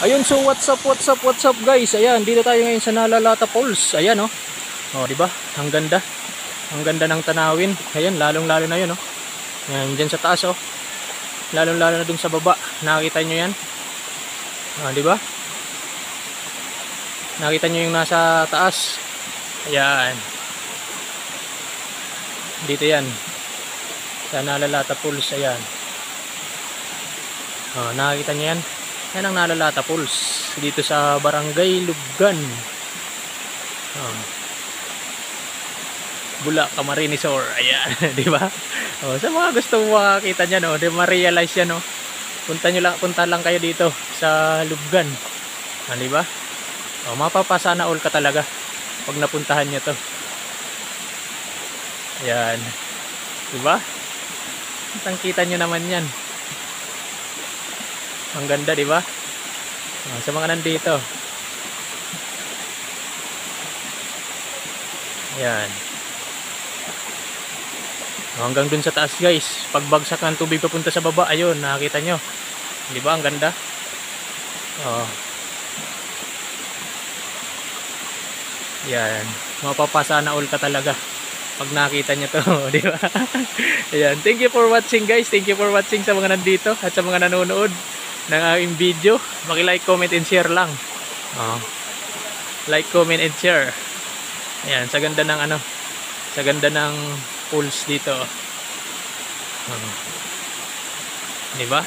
Ayun, so what's up guys. Ayan, dito tayo ngayon sa Nalalata Falls. Ayan oh. Oh, di ba? Ang ganda. Ang ganda ng tanawin. Ayan, lalong-lalo na 'yun oh. Ayan, diyan sa taas oh. Lalong-lalo na dun sa baba. Nakita nyo 'yan? Ah, di ba? Nakita nyo yung nasa taas. Ayan. Dito 'yan. Sa Nalalata Falls, ayan. Oh, nakita nyo 'yan? Yan ang Nalalata Falls dito sa Barangay Lubgan, Bula, Camarines Sur. Ayan, di ba? Oh, sa mga gusto makakita niyan, no, di ma-realize yan, no. Punta lang kayo dito sa Lubgan. Ah, di ba? Oh, mapapasana all ka talaga pag napuntahan niyo to. Ayan. Di ba? Kitang-kita niyo naman 'yan. Ang ganda, di ba? Sa mga nandito. Ayan. Hanggang dun sa taas, guys. Pagbagsak ng tubig papunta sa baba, ayun, nakita nyo. Di ba? Ang ganda. Oh. Ayan. Mapapasana all ka talaga pag nakita nyo to. Di ba? Ayan. Thank you for watching, guys. Thank you for watching sa mga nandito at sa mga nanonood ng aking video. Maki-like, comment, and share lang. Like, comment, and share. Ayan, sa ganda ng ano, sa ganda ng pools dito. Di ba?